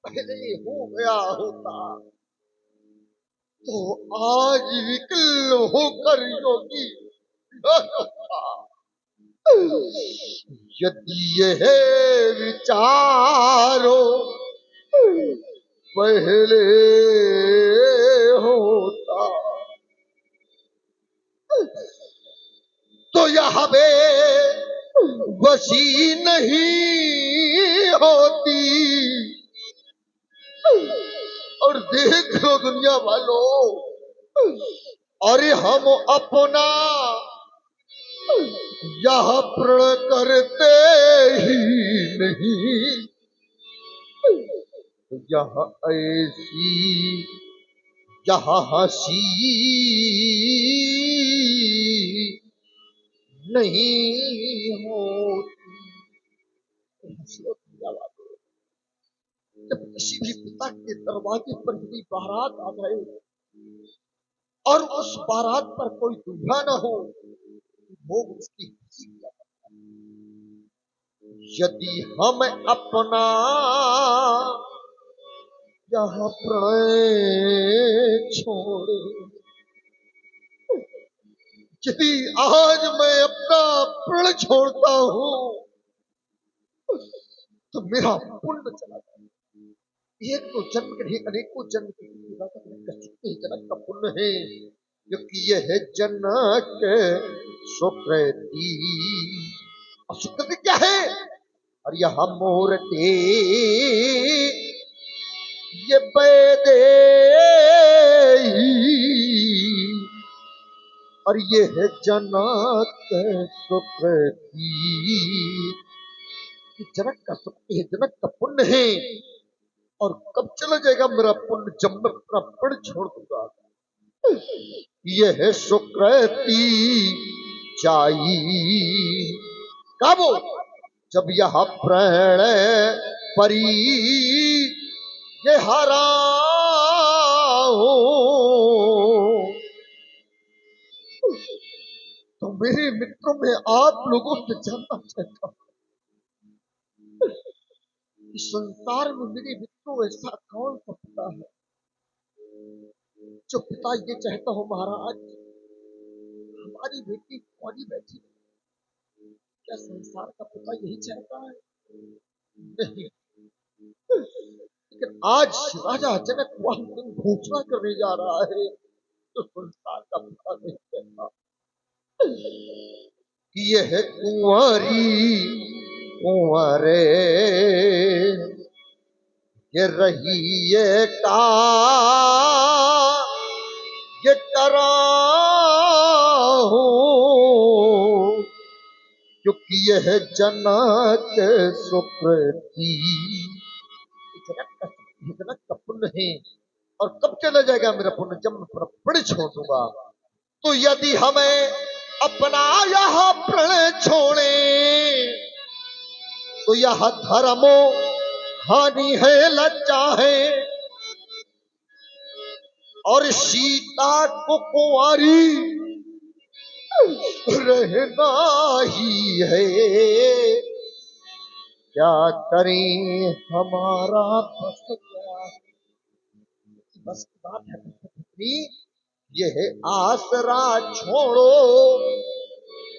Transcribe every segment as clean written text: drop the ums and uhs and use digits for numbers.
पहले हो गया होता तो आज विकल होकर योगी न होता। यदि यह विचारो पहले होता तो यह बसी नहीं होती। और देख लो दुनिया वालों, अरे हम अपना यह प्रण करते ही नहीं, यह ऐसी यह हंसी नहीं होती। जब किसी भी पिता के दरवाजे पर यदि बारात आ जाए और उस बारात पर कोई दूल्हा न हो, लोग उसकी हंसी किया करते हैं। यदि हम अपना यह प्रणय छोड़े, यदि आज मैं अपना प्रण छोड़ता हूं तो मेरा पुण्य चला जाए। एक तो जन्म के लिए अनेकों जन्म की जनक का पुण्य है, क्योंकि यह है जनक सुकृति। और सुकृति क्या है? और यह मूर्ति ये वैदेही, और ये है जनक सुकृति। जनक का सुकृति है, जनक का पुण्य है। और कब चला जाएगा मेरा पुण्य? जब मैं अपना प्रण छोड़ दूंगा। यह है सुकृति चाई कब? जब यह प्रण परी ये हरा हो, तो मेरे मित्रों में आप लोगों से जानना चाहता हूं, इस संसार में मेरे मित्रों ऐसा कौन सा पिता है जो पिता ये चाहता हो महाराज हमारी बेटी कौनी बैठी? क्या संसार का पिता यही चाहता है? नहीं। लेकिन आज राजा जनक वह दिन घोषणा करने जा रहा है तो संसार का पिता नहीं कहता कि यह कुंवारी कुंवरे ये रही ये का ये करा हो, क्योंकि यह जनक सुकृति। जनक का पुण्य है। और कब चला जाएगा मेरा पुण्य? जब मैं प्रण छोड़ दूंगा। तो यदि हमें अपना यह प्रण छोड़े तो यह धर्मो हानि है, लज्जा है। और सीता को कुंवारी रहना ही है, क्या करें हमारा बस क्या? बस की बात है। यह आसरा छोड़ो,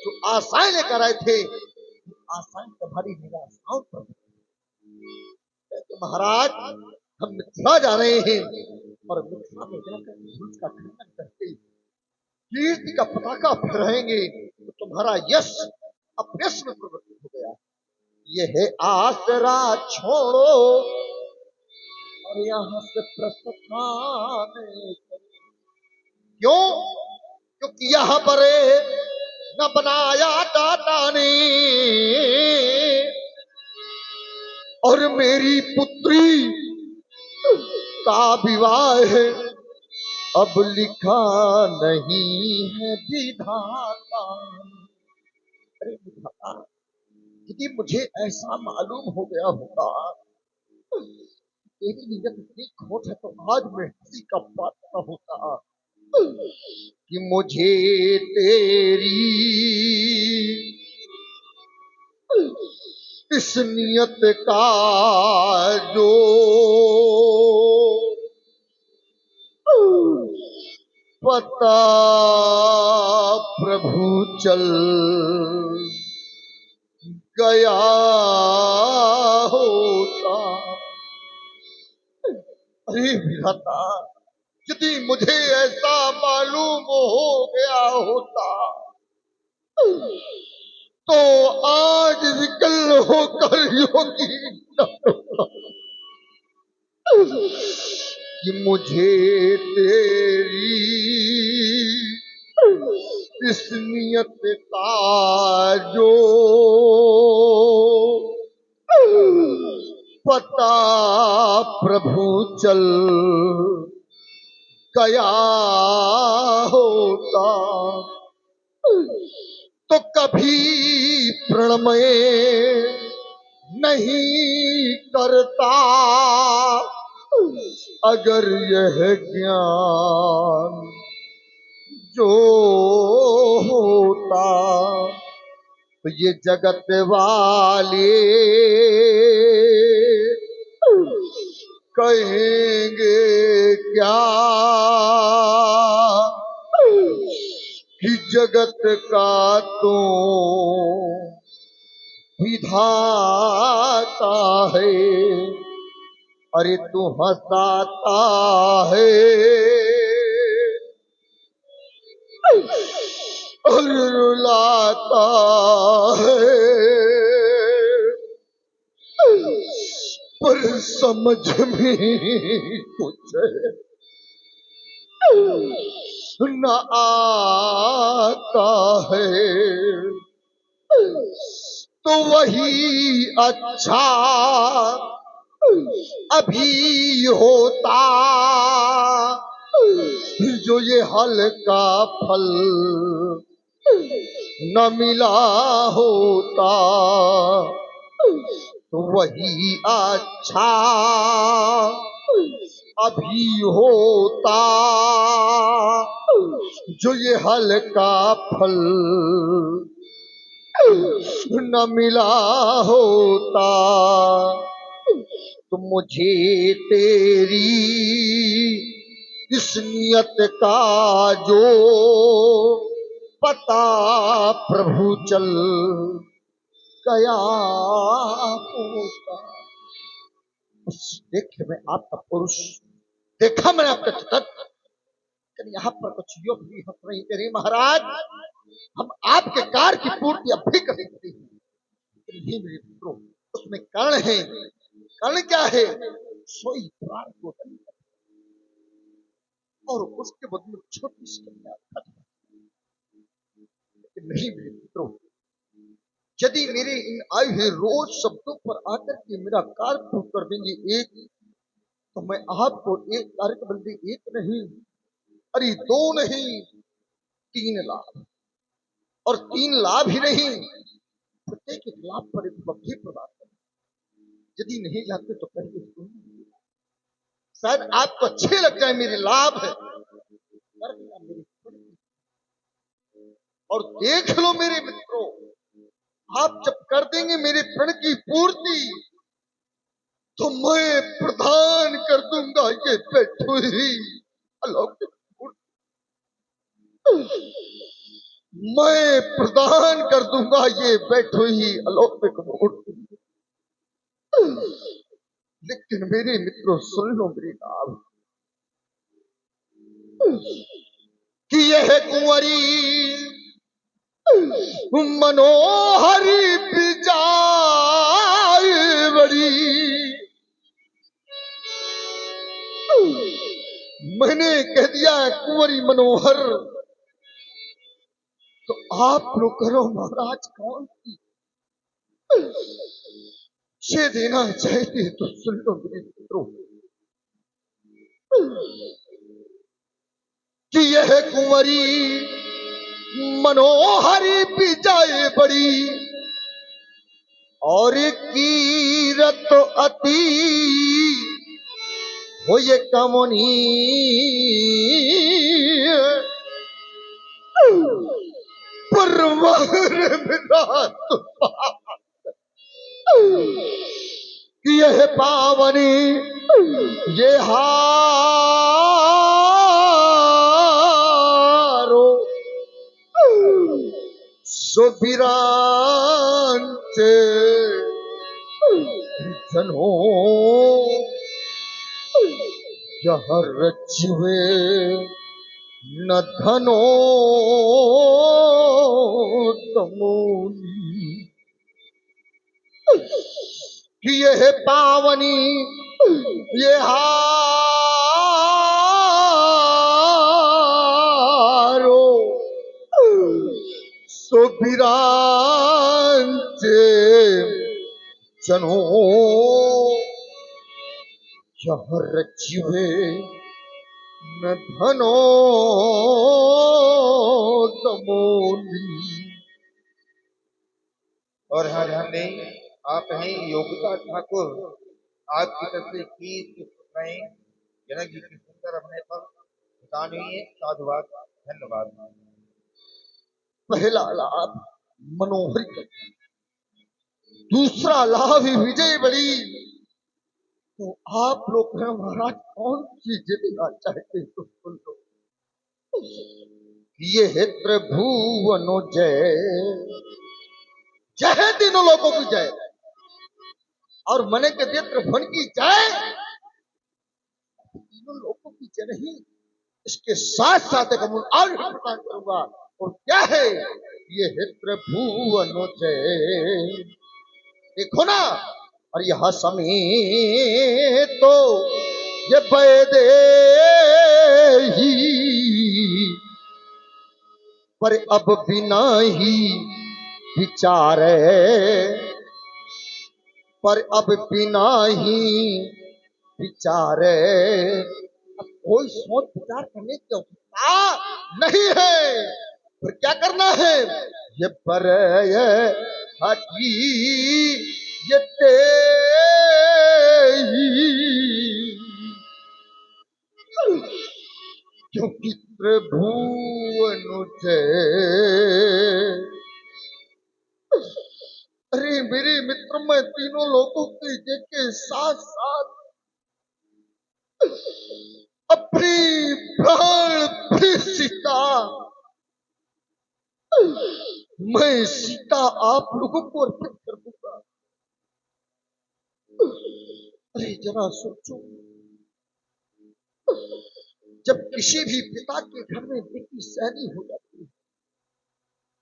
जो आशाएं लेकर आए थे आशाएं तुम्हारी निराशाओं पर। महाराज हम मिथिला जा रहे हैं और मिथिला में जाकर उसका खंडन करके कीर्ति का पताका फहराएंगे तो तुम्हारा यश अपयश में परिवर्तित हो गया। यह आसरा छोड़ो और यहां से प्रस्थान। क्यों? क्योंकि यहां पर न बनाया दाता ने और मेरी पुत्री का विवाह है अब लिखा नहीं है विधाता। अरे विधाता, यदि मुझे ऐसा मालूम हो गया होता तेरी नीयत इतनी खोट है तो आज मैं हंसी का पात्र होता कि मुझे तेरी इस नियत का जो पता प्रभु चल गया होता। अरे विधाता, यदि मुझे ऐसा मालूम हो गया होता तो आज विकल होकर योगी कि मुझे तेरी इस नियत का जो पता प्रभु चल गया होता तो कभी प्रणमय नहीं करता। अगर यह ज्ञान जो होता तो ये जगत वाले कहेंगे क्या कि जगत का तो विधाता है। अरे तू हंसाता है और रुलाता है, पर समझ में कुछ न आता है। तो वही अच्छा अभी होता जो ये हल्का फल न मिला होता। तो वही अच्छा अभी होता जो ये हल्का फल न मिला होता। तो मुझे तेरी इस नियत का जो पता प्रभु चल गया होता। देखे मैं आपका पुरुष, देखा मैंने आपका तत्व, लेकिन यहाँ पर कुछ योग भी हंस नहीं तेरे महाराज। हम आपके कार्य की पूर्ति अब भी कर सकते हैं, लेकिन मेरे मित्रों उसमें कारण है। कारण क्या है? सोई प्राण को और उसके बदले छोटी सी कन्या, लेकिन नहीं मेरे मित्रों, यदि मेरे इन आए हुए रोज शब्दों पर आकर के मेरा कार्य पूर्ण कर देंगे एक, तो मैं आपको एक कार्य के बदले एक नहीं, अरे दो नहीं, 3 लाभ, और 3 लाभ ही नहीं, प्रत्येक एक लाभ पर एक उपलब्धि प्रदान करें। यदि नहीं जाते तो पहले सुनिए, शायद आपको अच्छे लग जाए मेरे लाभ है, और देख लो मेरे मित्रों, आप जब कर देंगे मेरे प्रण की पूर्ति तो मैं प्रदान कर दूंगा ये बैठो ही अलौकिक मूर्ति। मैं प्रदान कर दूंगा ये बैठो ही अलौकिक मूर्ति। लेकिन मेरे मित्रों सुन लो मेरी बात कि यह कुंवरी मनोहरी बिजाय बड़ी। मैंने कह दिया कुंवरी मनोहर, तो आप लोग करो महाराज कौन सी ये देना चाहते तो सुन लो मेरे मित्रों कि यह कुंवरी मनोहरी बिजाय बड़ी और कीरत अति हो ये कमनी यह पावनी ये सोबिरांचे जनो यह रचिवे न धनो तमोनी कि यह पावनी ये हारो सोबिरांचे जनो यह रचिवे न धनो तमोनी। और हर हमने आप हैं योगिता ठाकुर, आपकी तरफ से गीत सुनाए जनक जी की सुंदर अपने पर दानवीय साधुवाद। धन्यवाद। पहला लाभ मनोहर, दूसरा लाभ विजय बड़ी। तो आप लोग हैं महाराज कौन सी जितना चाहते तो सुन लो। ये है त्रिभुवनो जय, जय है तीनों लोगों की जय, और मने के दे त्रिभुवन की जय, तीनों लोगों की जय नहीं, इसके साथ साथ एक अमूल और भी प्रदान करूंगा। और क्या है ये है त्रिभुवनो जय, देखो ना। और यह समय तो ये वैदेही, पर अब बिना ही विचारे, पर अब बिना ही विचारे, अब कोई सोच विचार करने की आवश्यकता नहीं है। फिर क्या करना है, ये पर ये हटी ये तेही, क्योंकि त्रिभुवन जय। अरे मेरे मित्र, मैं तीनों लोगों के जय के साथ साथ अपनी प्राण भी सीता, मैं सीता आप लोगों को अर्पित कर दूंगा। अरे जरा सोचो, जब किसी भी पिता के घर में बेटी सैनी हो जाती है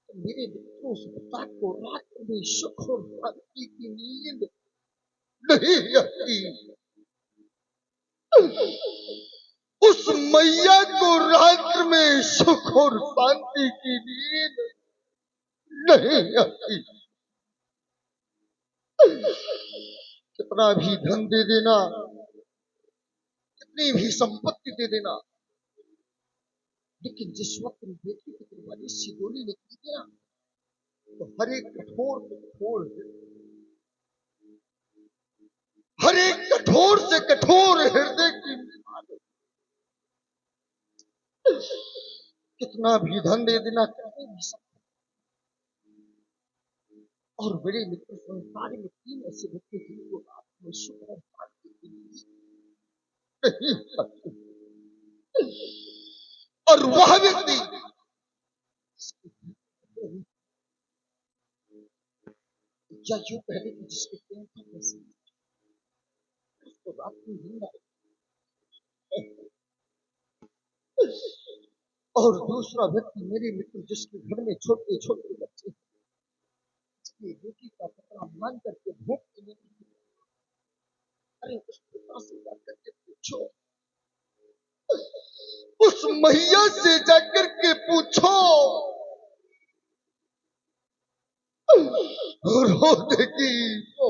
तो मेरे मित्रों उस पिता को रात में सुख और शांति की नींद नहीं आती। उस मैया को रात्र में सुख और शांति की नींद नहीं आती। कितना भी धन दे देना, कितनी भी संपत्ति दे देना, लेकिन जिस वक्त बेटी की तुम्हारी सिगोली निकली थी ना, तो हर एक कठोर हर एक कठोर से कठोर हृदय की, कितना भी धन दे देना, कितनी भी संपत्ति। और मेरे मित्र, संसार में तीन ऐसे व्यक्ति जिनको रात में सुख और शांति की नींद नहीं आती। और वह व्यक्ति या यूं कहते कि जिसके प्रेम का कैसे उसको रात में नींद आए। और दूसरा व्यक्ति मेरे मित्र, जिसके घर में छोटे छोटे बच्चे, जिसकी बेटी का कपड़ा मान करके भूख के लिए, अरे उस पिता से जाकर के पूछो, उस मैया से जाकर के पूछो, रो देगी तो।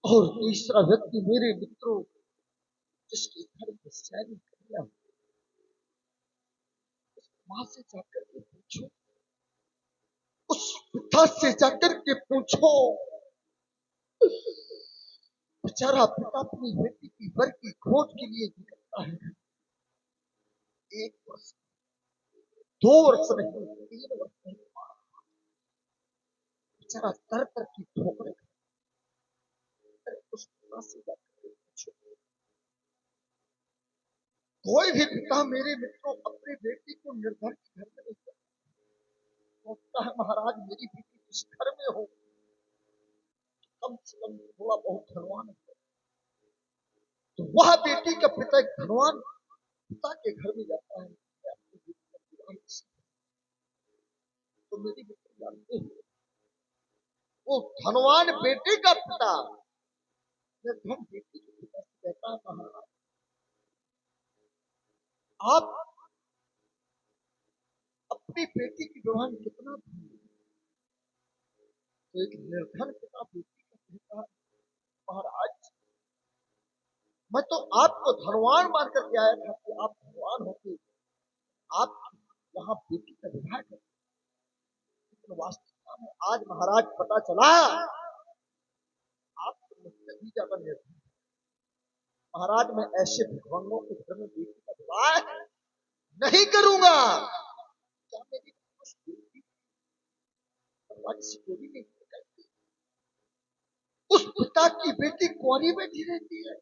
और तीसरा व्यक्ति मेरे मित्रों, जिसके घर में सैनी कन्या, मां से जाकर के पूछो, उस पिता से जाकर के पूछो, बेचारा पिता अपनी बेटी की वर की खोज के लिए निकलता है। 1 वर्ष, 2 वर्ष नहीं, 3 वर्ष नहीं, बेचारा तर तर की ठोकरें। उस पिता से जाकर के पूछो, कोई भी पिता मेरे मित्रों अपनी बेटी को निर्धन के घर में नहीं सोचता है महाराज मेरी बेटी जिस घर में हो कम से कम थोड़ा बहुत धनवान है। तो वह बेटी का पिता एक धनवान पिता के घर में जाता है, मैं अपनी बेटी का विवाह नहीं। तो मेरी बेटी जानते हैं वो धनवान बेटे का पिता निर्धन बेटी के पिता से कहता है महाराज आप अपनी बेटी की विवाह में कितना धन। तो एक निर्धन पिता बेटी का कहता है महाराज मैं तो आपको धनवान मान करके आया था कि आप धनवान होते आप यहाँ बेटी का विवाह करते, लेकिन वास्तविकता में आज महाराज पता चला आप तो मुझसे भी ज्यादा निर्धन। महाराज मैं ऐसे भिखमंगों के घर में बेटी का विवाह नहीं करूंगा। क्या मेरी उस बेटी परिवार से चोरी नहीं करती? उस पिता की बेटी कुंवारी बैठी रहती है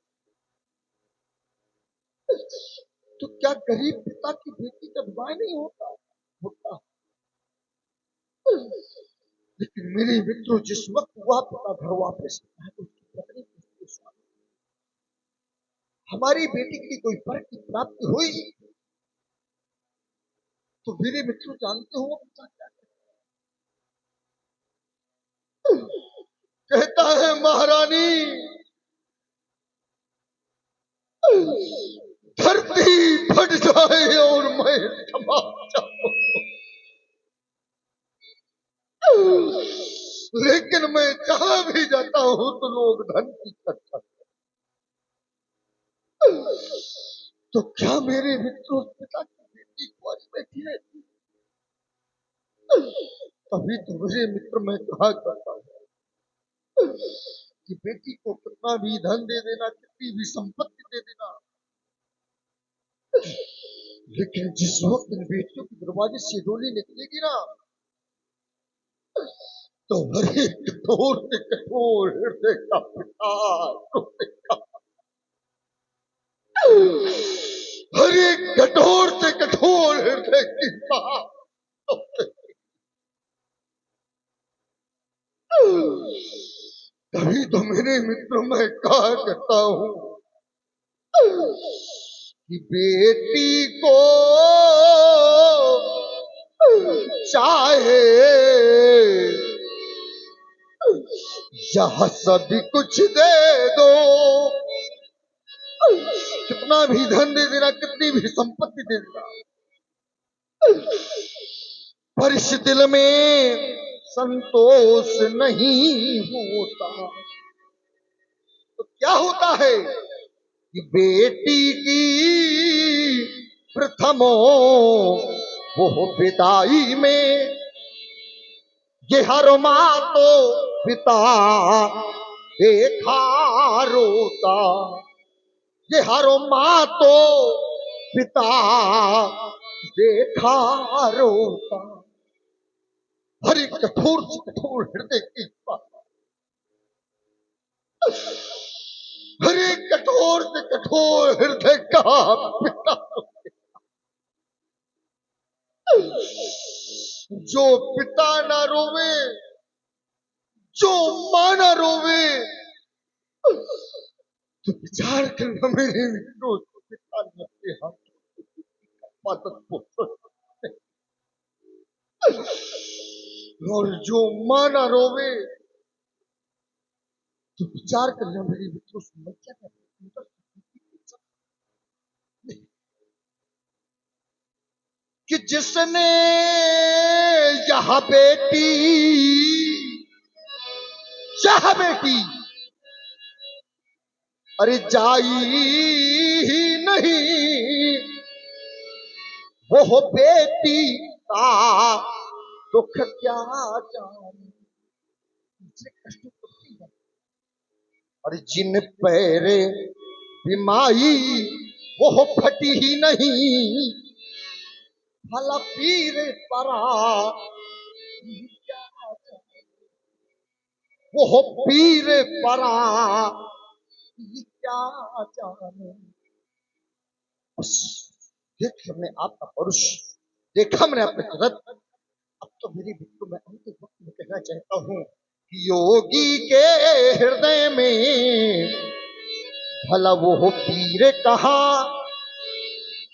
तो क्या गरीब पिता की बेटी का विवाह नहीं होता? होता। लेकिन मेरे मित्रों जिस वक्त वह पिता घर वापस आता है तो उसकी पत्नी पूछती है स्वामी हमारी बेटी की कोई वर की प्राप्ति हुई? तो मेरे मित्रों जानते हो वो पिता क्या कहता है महारानी धरती फट जाए और मैं क्षमा चाहूं लेकिन मैं जहां भी जाता हूं तो लोग धन की चर्चा। तो क्या मेरे मित्रों पिता की बेटी कुंवारी बैठी रहती? तभी तो मेरे मित्र मैं कहा करता हूं कि बेटी को कितना भी धन दे देना कितनी भी संपत्ति दे देना लेकिन जिस वक्त इन बेटियों के दरवाजे से डोली निकलेगी ना तो हर एक कठोर से कठोर हृदय का पिता रोएगा। हर एक कठोर से कठोर हृदय की मां तभी तो मेरे मित्रों मैं कहा करता हूं कि बेटी को चाहे यह सभी कुछ दे दो कितना भी धन दे देना कितनी भी संपत्ति दे देना पर इस दिल में संतोष नहीं होता। तो क्या होता है कि बेटी की प्रथमो वो विदाई में ये हर माँ तो पिता देखा रोता ये हर माँ तो पिता देखा रोता। हर एक कठोर से कठोर हृदय की बात हर एक कठोर से कठोर हृदय का पिता जो पिता ना रोवे जो मां ना रोवे तो विचार करना मेरे मित्रों पिता ने अपने हाथों से पालन पोषण और जो मां ना रोवे तो विचार करना मेरे मित्रों समस्या क्या कि जिसने यह बेटी अरे जाई ही नहीं वो बेटी का दुख क्या जाने कष्ट होती है। और जिन पैरे बीमाई वो फटी ही नहीं भला पीर परा वो पीर परा क्या जाने। बस देख हमने आपका पौरुष, देखा मैंने आपका जगत। अब तो मेरी भिक्खु मैं अंतिम वक्त में कहना चाहता हूँ कि योगी के हृदय में भला वो हो पीर कहाँ,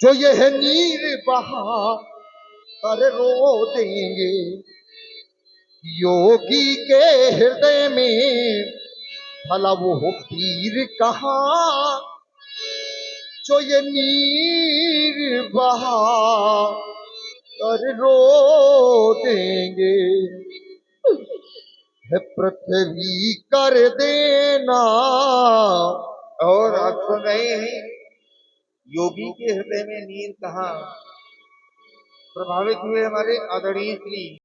जो यह नीर बहा कर रो देंगे। योगी के हृदय में भला वो हो पीर कहाँ, जो ये नीर बहा कर रो देंगे। है पृथ्वी कर देना। और आप सुन रहे हैं योगी के हृदय में नीर कहाँ। प्रभावित हुए हमारे आदरणीय श्री